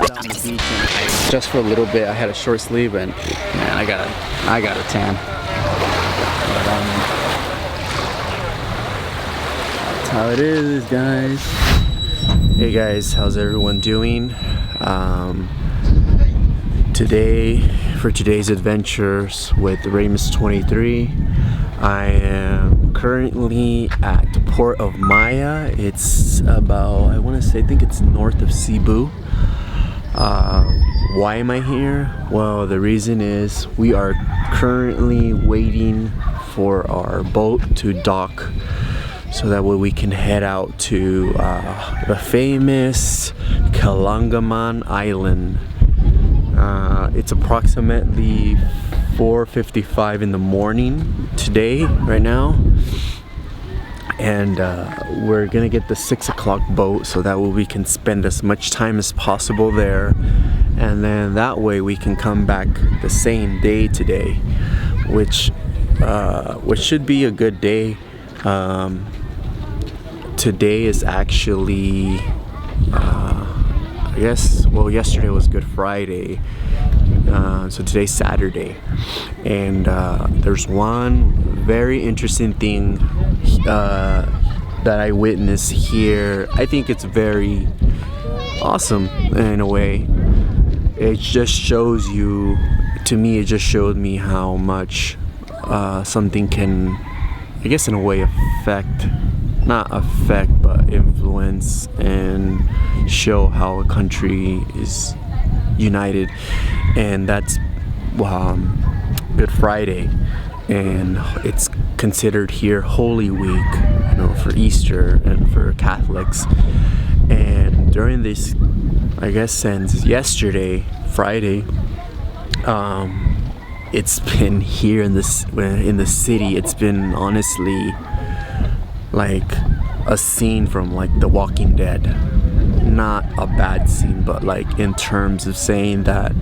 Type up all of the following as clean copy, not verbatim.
sit on the beach and just for a little bit. I had a short sleeve and man, I got a tan. But, that's how it is, guys. Hey guys, how's everyone doing? For today's adventures with Ramus 23, I am currently at the port of Maya. It's about, I think it's north of Cebu. Why am I here? Well, the reason is we are currently waiting for our boat to dock so that way we can head out to the famous Kalanggaman Island. It's approximately 4:55 in the morning today, right now, and we're gonna get the 6 o'clock boat so that way we can spend as much time as possible there, and then that way we can come back the same day today, which should be a good day. Today is actually yesterday was Good Friday, so today's Saturday, and there's one very interesting thing that I witnessed here. I think it's very awesome in a way. It just shows you, to me, it just showed me how much something can, I guess in a way, not affect, but influence and show how a country is united. And that's Good Friday, and it's considered here Holy Week, for Easter and for Catholics. And during this, I guess since yesterday, Friday, it's been here in the city. It's been honestly like a scene from like The Walking Dead. Not a bad scene, but like in terms of saying that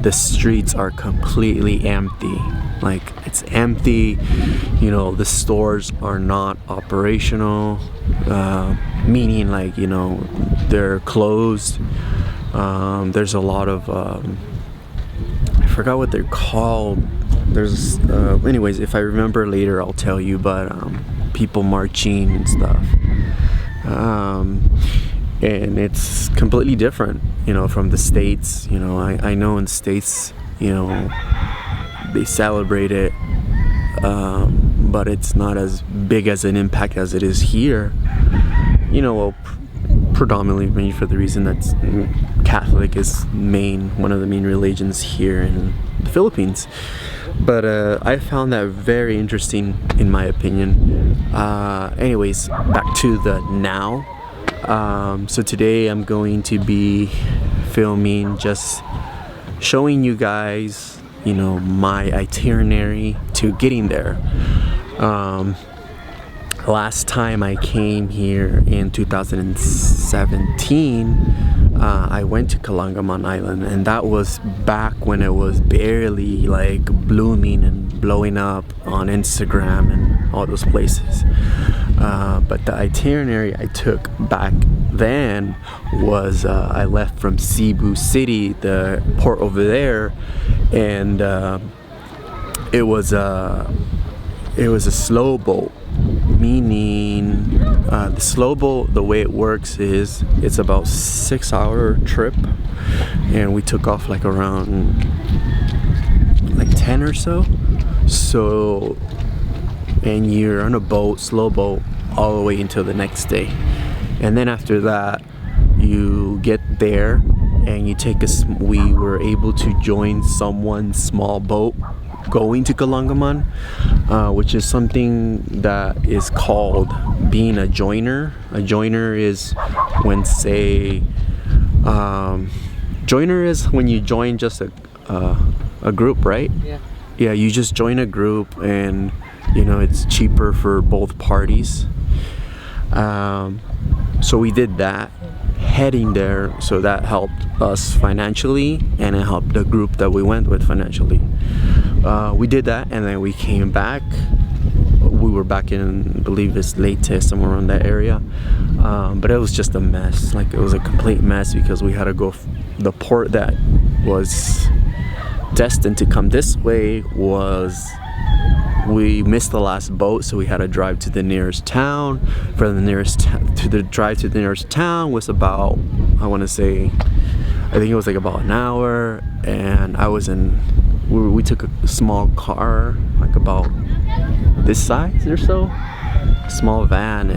the streets are completely empty. Like it's empty, the stores are not operational, meaning like, they're closed. There's a lot of, I forgot what they're called. There's, anyways, if I remember later, I'll tell you, but people marching and stuff. And it's completely different, from the States. I know in the States, they celebrate it, but it's not as big as an impact as it is here. Predominantly maybe for the reason that Catholic is one of the main religions here in the Philippines. But I found that very interesting, in my opinion. Anyways, back to the now. So today I'm going to be filming, just showing you guys, my itinerary to getting there. Last time I came here in 2017, I went to Kalanggaman Island, and that was back when it was barely like blooming and blowing up on Instagram and all those places. But the itinerary I took back then was I left from Cebu City, the port over there, and it was a slow boat. Meaning the slow boat, the way it works is it's about 6-hour trip, and we took off like around like 10 or so. And you're on a boat, slow boat, all the way until the next day. And then after that, you get there and you we were able to join someone's small boat going to Kalanggaman, which is something that is called being a joiner. A joiner is when joiner is when you join just a group, right? Yeah, you just join a group, and it's cheaper for both parties. So we did that heading there, so that helped us financially, and it helped the group that we went with financially. We did that, and then we came back. we were back in, I believe it's Leyte, somewhere around that area. But it was just a mess. Like, it was a complete mess because we had to go the port that was destined to come this way was, we missed the last boat, so we had to drive to the nearest town. For the nearest drive to the nearest town was about, I want to say, I think it was like about an hour. And I was in, we took a small car, like about this size or so, a small van,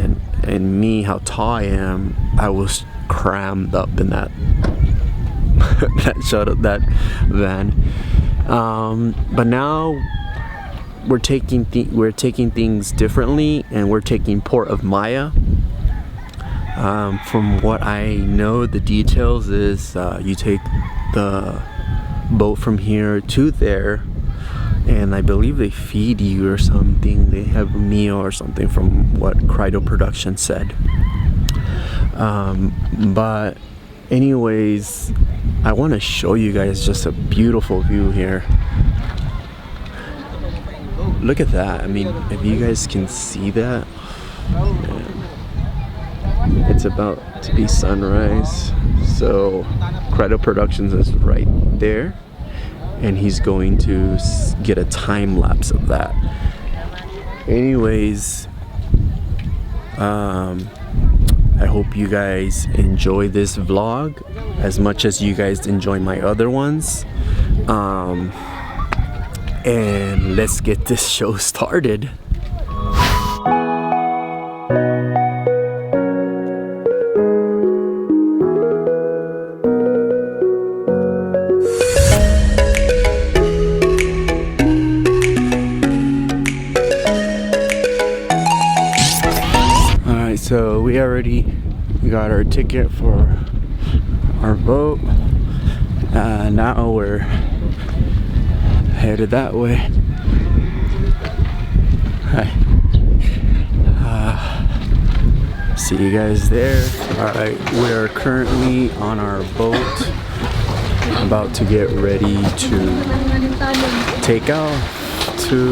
and me, how tall I am, I was crammed up in that that van. But now we're taking things differently, and we're taking Port of Maya. From what I know, the details is you take the boat from here to there, and I believe they feed you or something. They have a meal or something, from what Crido Production said. But anyways, I want to show you guys just a beautiful view here. Look at that. I mean, if you guys can see that, man, it's about to be sunrise. So Crido Productions is right there, and he's going to get a time lapse of that. Anyways, I hope you guys enjoy this vlog as much as you guys enjoy my other ones. And let's get this show started. Alright, so we already got our ticket for our boat. Now we're headed that way. Hi. See you guys there. Alright, we're currently on our boat, about to get ready to take off to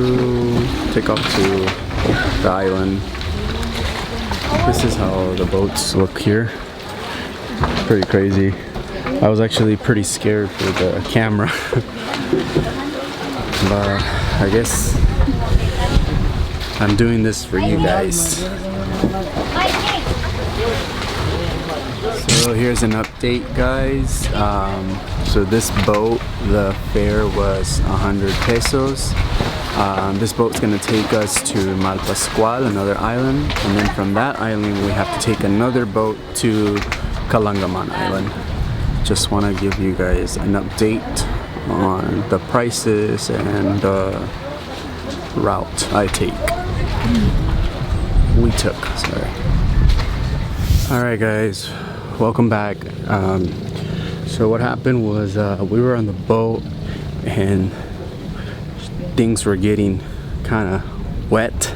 the island. This is how the boats look here. Pretty crazy. I was actually pretty scared for the camera. But I guess I'm doing this for you guys. So here's an update, guys. So this boat, the fare was 100 pesos. This boat's gonna take us to Malpascual, another island, and then from that island we have to take another boat to Kalanggaman Island. Just want to give you guys an update on the prices and the route I took. Sorry. Alright guys, welcome back. So what happened was we were on the boat and things were getting kind of wet.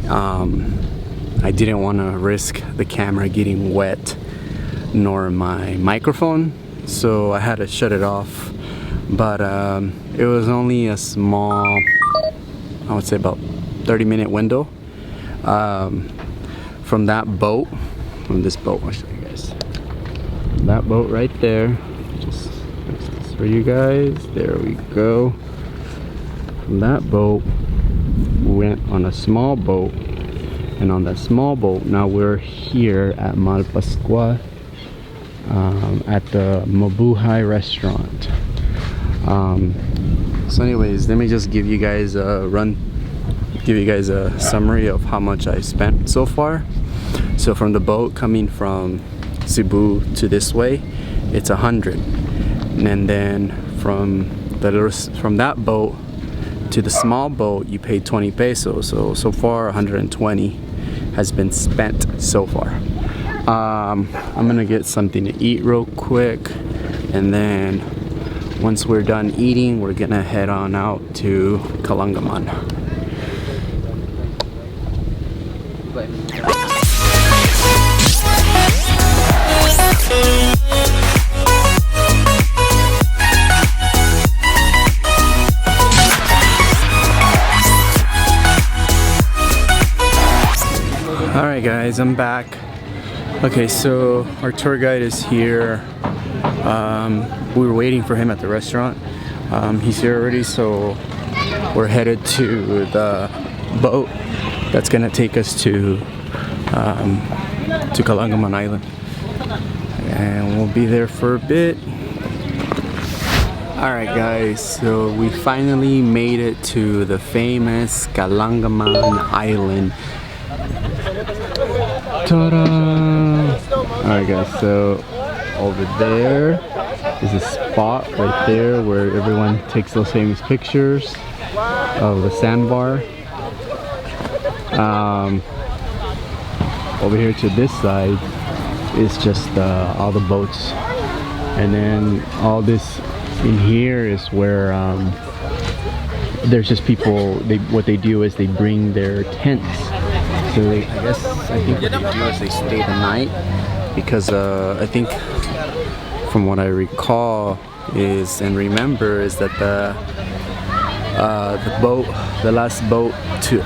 I didn't want to risk the camera getting wet, nor my microphone, so I had to shut it off. But it was only a small, I would say about 30-minute window from that boat, from this boat. I'll show you guys that boat right there. Just for you guys, there we go. From that boat we went on a small boat, and on that small boat now we're here at Malpascual, at the Mabuhay restaurant. So anyways, let me just give you guys a summary of how much I spent so far. So from the boat coming from Cebu to this way, it's 100, and then from that boat to the small boat you pay 20 pesos. So far 120 has been spent so far. I'm gonna get something to eat real quick, and then once we're done eating, we're gonna head on out to Kalanggaman. guys, I'm back. Okay, so our tour guide is here. We were waiting for him at the restaurant. He's here already, so we're headed to the boat that's gonna take us to Kalanggaman Island, and we'll be there for a bit. Alright guys, so we finally made it to the famous Kalanggaman Island. Ta-da! Alright guys, so over there is a spot right there where everyone takes those famous pictures of the sandbar. Over here to this side is just all the boats, and then all this in here is where there's just people. What they do is they bring their tents. So I think what they do is they stay the night, because I think from what I recall is and remember is that the last boat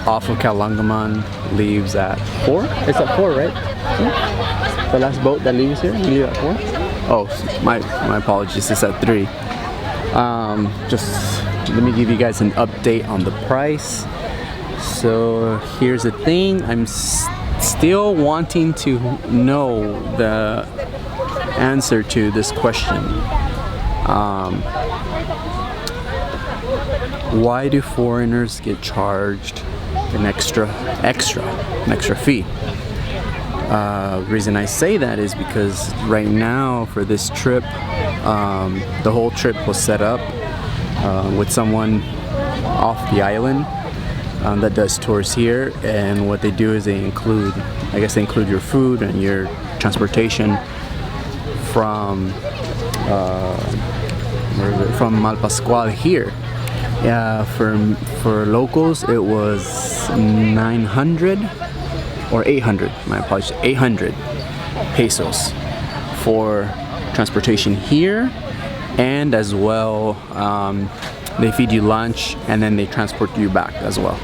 off of Kalanggaman leaves at 4. It's at 4, right? Yeah. The last boat that leaves here leaves at 4. Oh, my apologies. It's at 3. Just let me give you guys an update on the price. So here's the thing. I'm still wanting to know the answer to this question. Why do foreigners get charged an extra fee? The reason I say that is because right now for this trip, the whole trip was set up with someone off the island that does tours here, and what they do is they include your food and your transportation from Malpascual here. Yeah, for locals it was 900 or 800. My apologies, 800 pesos for transportation here, and as well they feed you lunch and then they transport you back as well.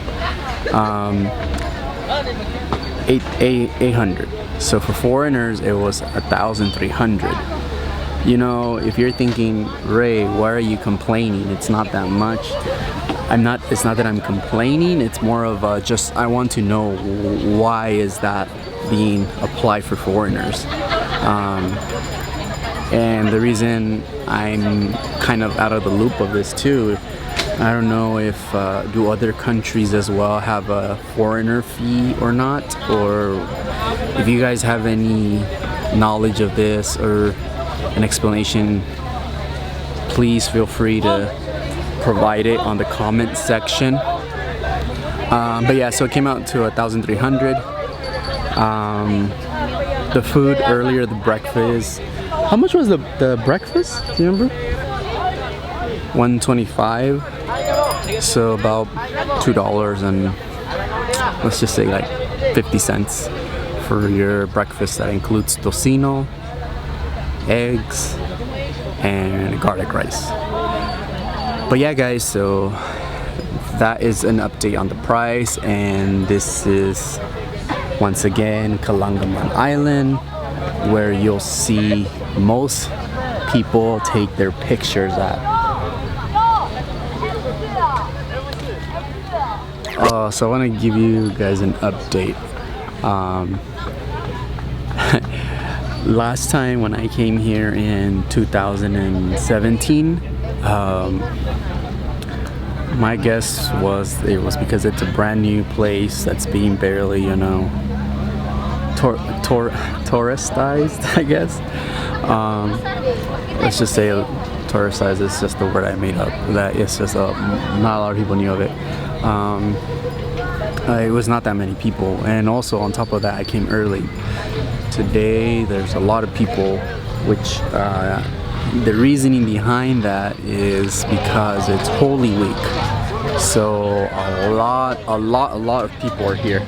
800. So for foreigners it was 1,300. You know, if you're thinking, Ray, why are you complaining? It's not that much. It's not that I'm complaining. It's more of just I want to know why is that being applied for foreigners. And the reason I'm kind of out of the loop of this too, I don't know if do other countries as well have a foreigner fee or not, or if you guys have any knowledge of this or an explanation, please feel free to provide it on the comment section. But yeah, so it came out to 1,300. The food earlier, the breakfast. How much was the breakfast? Do you remember? 125. So about $2 and let's just say like 50 cents for your breakfast. That includes tocino, eggs, and garlic rice. But yeah guys, so that is an update on the price, and this is once again Kalanggaman Island, where you'll see most people take their pictures at. So I want to give you guys an update. Last time when I came here in 2017, my guess was it was because it's a brand new place that's being barely, you know, touristicized, I guess. Let's just say touristicized is just the word I made up. That it's just not a lot of people knew of it. It was not that many people, and also on top of that, I came early. Today there's a lot of people, which the reasoning behind that is because it's Holy Week, so a lot of people are here.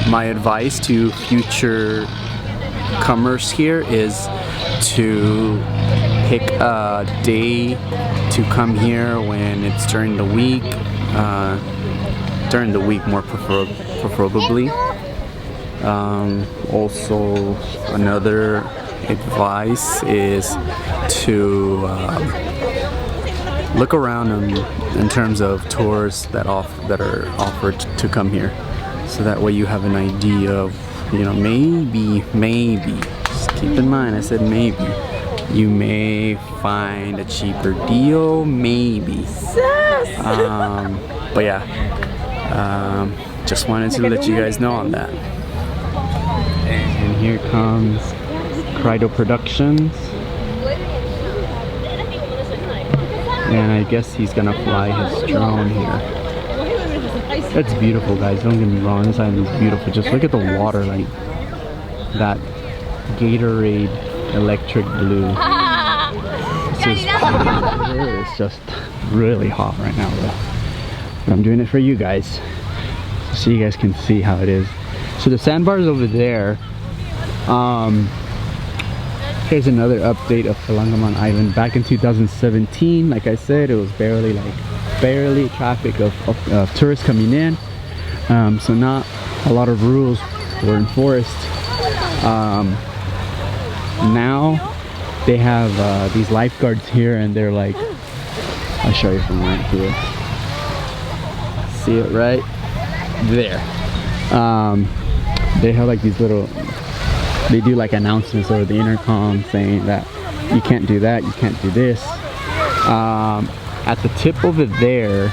My advice to future comers here is to pick a day to come here when it's during the week more preferably. Also, another advice is to look around in terms of tours that are offered to come here, so that way you have an idea of, maybe, just keep in mind I said maybe, you may find a cheaper deal, maybe. But yeah, just wanted to let you guys know on that. And here comes Crido Productions. And I guess he's gonna fly his drone here. That's beautiful, guys. Don't get me wrong. This island is beautiful. Just look at the water, like that Gatorade electric blue. It's just really hot right now, though. But I'm doing it for you guys, so you guys can see how it is. So the sandbar's over there. Here's another update of Kalanggaman Island. Back in 2017, like I said, it was barely traffic of tourists coming in. So not a lot of rules were enforced. Now they have these lifeguards here, and they're like, I'll show you from right here. See it right there. They have like these little, they do like announcements over the intercom saying that you can't do that, you can't do this. At the tip over there,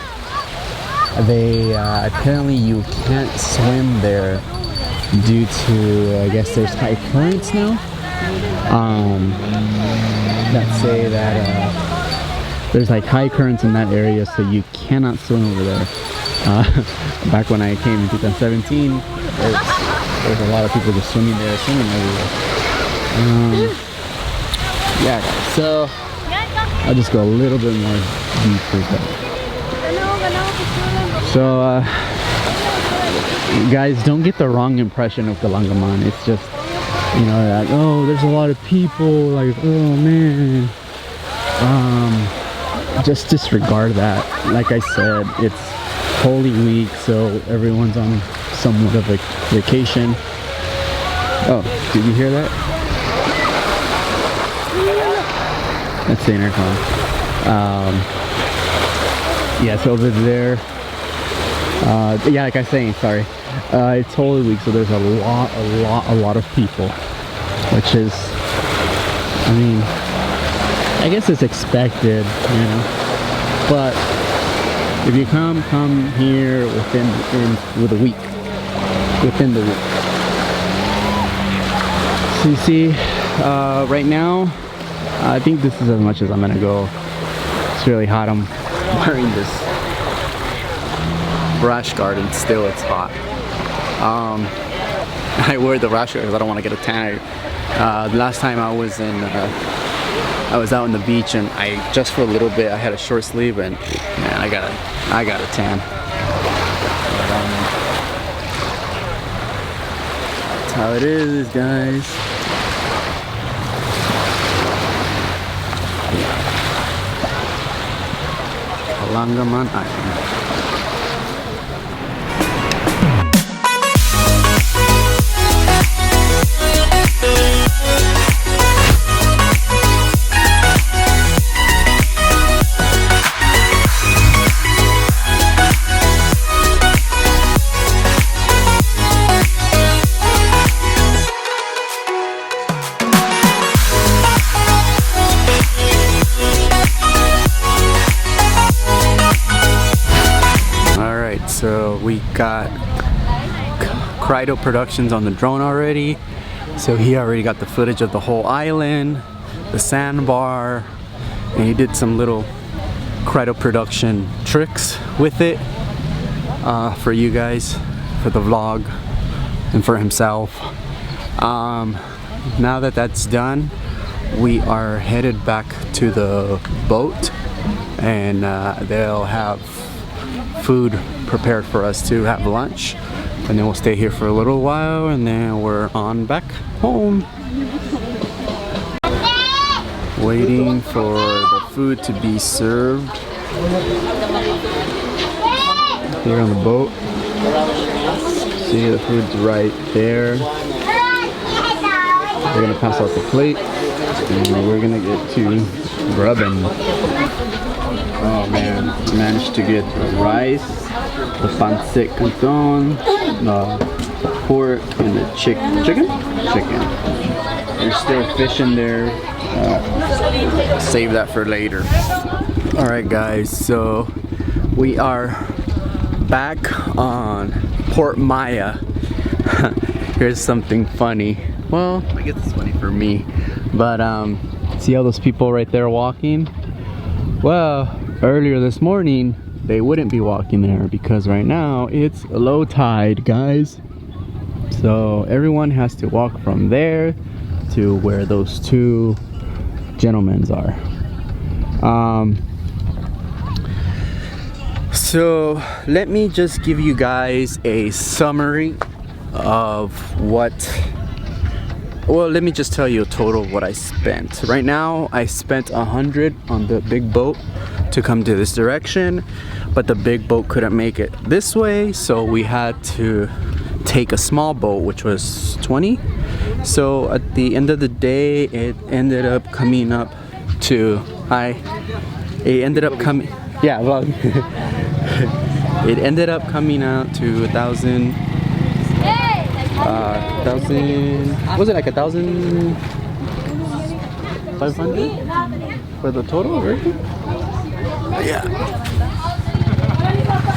they apparently you can't swim there due to, I guess there's high currents now. That say that there's like high currents in that area, so you cannot swim over there. Back when I came in 2017, there's a lot of people just swimming there, swimming everywhere. Yeah, so I'll just go a little bit more deeper. So guys, don't get the wrong impression of Kalanggaman. It's just, that, oh, there's a lot of people, like, oh man. Just disregard that. Like I said, it's Holy Week, so everyone's on somewhat of a vacation. Oh, did you hear that? That's the intercom. Yeah, so over there, yeah, like I was saying, sorry, it's Holy Week, so there's a lot of people, which is, I mean, I guess it's expected, but if you come here within the week. So you see, right now, I think this is as much as I'm gonna go. It's really hot. I'm wearing this rash guard and still it's hot. I wear the rash guard because I don't want to get a tan. Last time I was out on the beach, and just for a little bit I had a short sleeve, and man, I got a tan. That's how it is, guys. Kalanggaman Island. So we got Crido Productions on the drone already. So he already got the footage of the whole island, the sandbar, and he did some little Crido production tricks with it for you guys, for the vlog, and for himself. Now that that's done, we are headed back to the boat, and they'll have food prepared for us to have lunch, and then we'll stay here for a little while, and then we're on back home. Waiting for the food to be served here on the boat. See, the food's right there. We're gonna pass out the plate and we're gonna get to grubbing. Oh man, managed to get the rice, the pancit canton, the pork, and the chicken. There's still fish in there. Save that for later. Alright guys, so we are back on Port Maya. Here's something funny. Well, I guess it's funny for me. But see all those people right there walking? Well, earlier this morning they wouldn't be walking there because right now it's low tide, guys. So everyone has to walk from there to where those two gentlemen are. So let me just give you guys a summary of what, well, let me just tell you a total of what I spent. Right now I spent 100 on the big boat to come to this direction, but the big boat couldn't make it this way, so we had to take a small boat, which was 20. So at the end of the day, it ended up coming up to yeah, vlog. It ended up coming out to 1,000. Was it like 1,500 for the total, right? Yeah.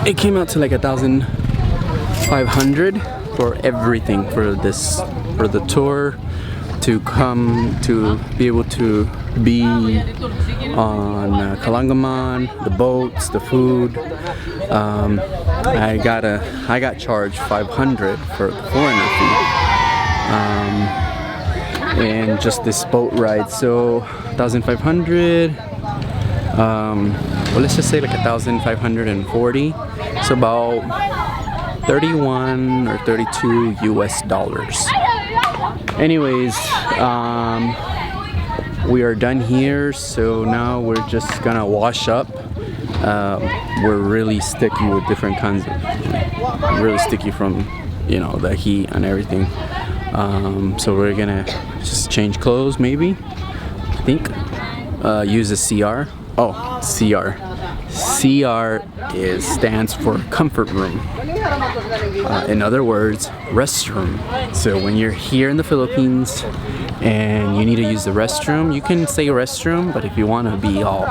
It came out to like 1,500 for everything, for the tour, to come to be able to be on Kalanggaman, the boats, the food. I got charged 500 for the foreigner fee, and just this boat ride. So 1,500. Well, let's just say like 1,540. So about 31 or 32 US dollars. Anyways, we are done here, so now we're just gonna wash up. We're really sticky with different kinds of, really sticky from, you know, the heat and everything. So we're gonna just change clothes, maybe, I think. Use a CR. Oh, CR. CR stands for comfort room. In other words, restroom. So when you're here in the Philippines and you need to use the restroom, you can say restroom, but if you want to be all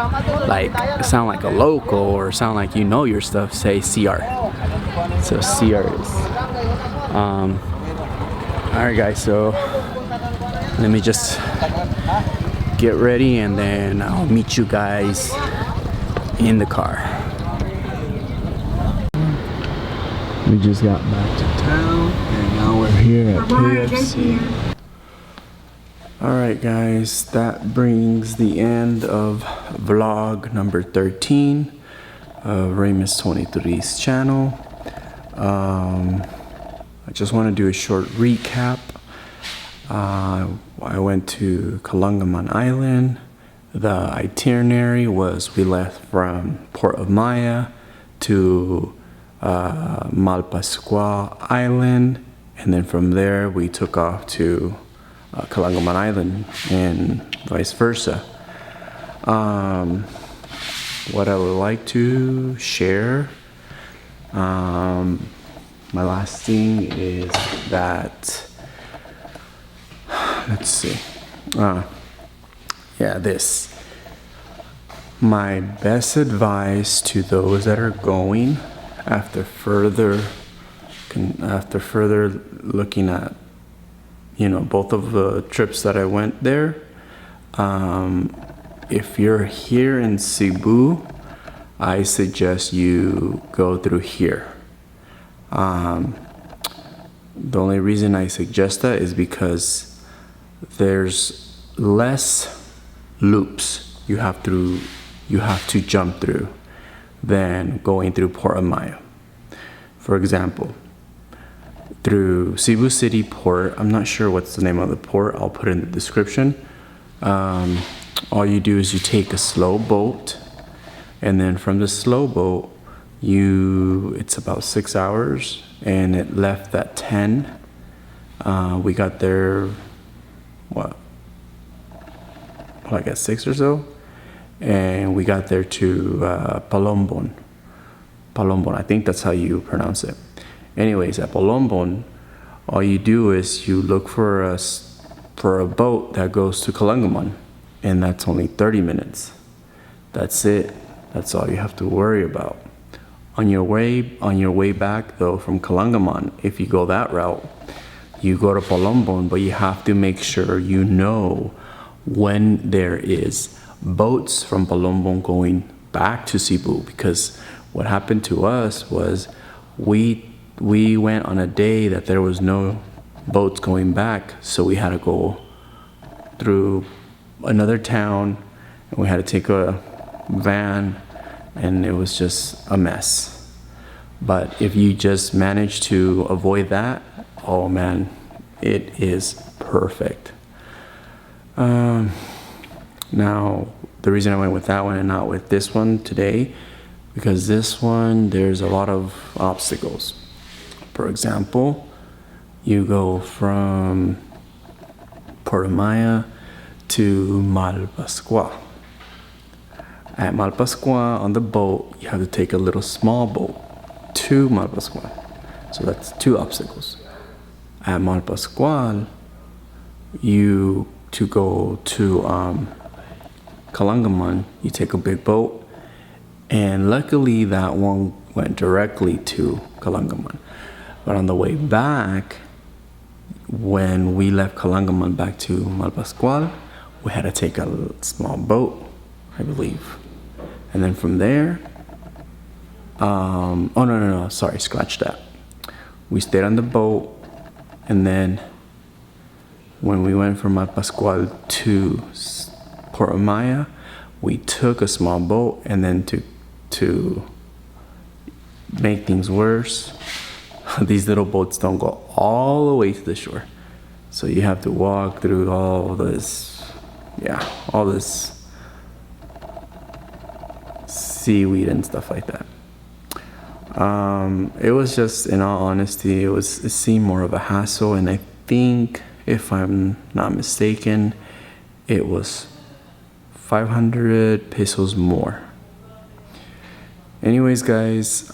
like, sound like a local or sound like you know your stuff, say CR. So CR is. Alright guys, so let me just get ready and then I'll meet you guys in the car. We just got back to town and now we're here at KFC. Alright guys, that brings the end of vlog number 13 of Raymus23's channel. I just want to do a short recap. I went to Kalanggaman Island. The itinerary was we left from Port of Maya to Malpascua Island, and then from there we took off to Kalanggaman Island and vice versa. What I would like to share, my last thing is that, let's see, this. My best advice to those that are going after further looking at, you know, both of the trips that I went there, if you're here in Cebu, I suggest you go through here. The only reason I suggest that is because there's less loops you have to jump through than going through Port of Maya. For example, through Cebu City Port, I'm not sure what's the name of the port, I'll put it in the description. All you do is you take a slow boat, and then from the slow boat It's about 6 hours, and it left at 10. We got there, like at 6 or so, and we got there to Palombon. I think that's how you pronounce it. Anyways, at Palombon, all you do is you look for a boat that goes to Kalanggaman, and that's only 30 minutes. That's it. That's all you have to worry about. On your way back though from Kalanggaman, if you go that route, you go to Palombon, but you have to make sure you know when there is boats from Palombon going back to Cebu, because what happened to us was we went on a day that there was no boats going back, so we had to go through another town, and we had to take a van, and it was just a mess. But if you just manage to avoid that, oh man, it is perfect. Now, the reason I went with that one and not with this one today, because this one, there's a lot of obstacles. For example, you go from Puerto Maya to Malpascua. At Malpascua, on the boat, you have to take a little small boat to Malpascua. So that's 2 obstacles. At Malpascua, to go to Kalanggaman, you take a big boat, and luckily that one went directly to Kalanggaman. But on the way back, when we left Kalanggaman back to Malpascual, we had to take a small boat, I believe. And then from there, sorry, scratch that. We stayed on the boat, and then when we went from Malpascual to Puerto Maya, we took a small boat, and then to make things worse, these little boats don't go all the way to the shore. So you have to walk through all this seaweed and stuff like that. It was just, in all honesty, it seemed more of a hassle, and I think, if I'm not mistaken, it was 500 pesos more. Anyways, guys,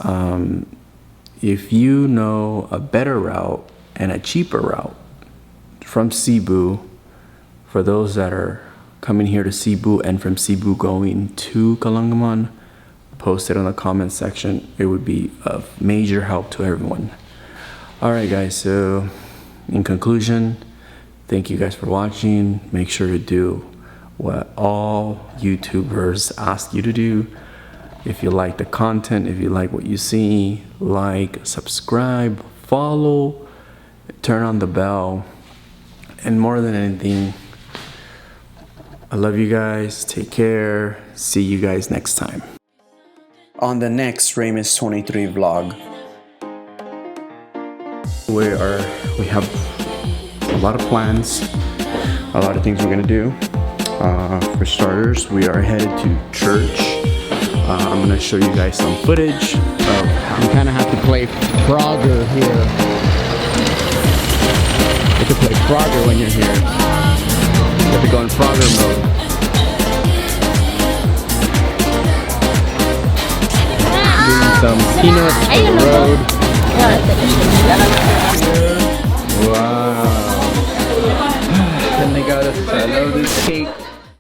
if you know a better route and a cheaper route from Cebu, for those that are coming here to Cebu and from Cebu going to Kalanggaman, post it on the comment section. It would be of major help to everyone. Alright guys, so in conclusion, thank you guys for watching. Make sure to do what all YouTubers ask you to do. If you like the content, if you like what you see, like, subscribe, follow, turn on the bell, and more than anything, I love you guys. Take care. See you guys next time on the next Ramus 23 vlog. We have a lot of plans, a lot of things we're gonna do. For starters, we are headed to church. I'm gonna show you guys some footage of how you kind of have to play Frogger here. You have to play Frogger when you're here. You have to go in Frogger mode. Doing some peanuts for the road. Wow. Then they got us this cake.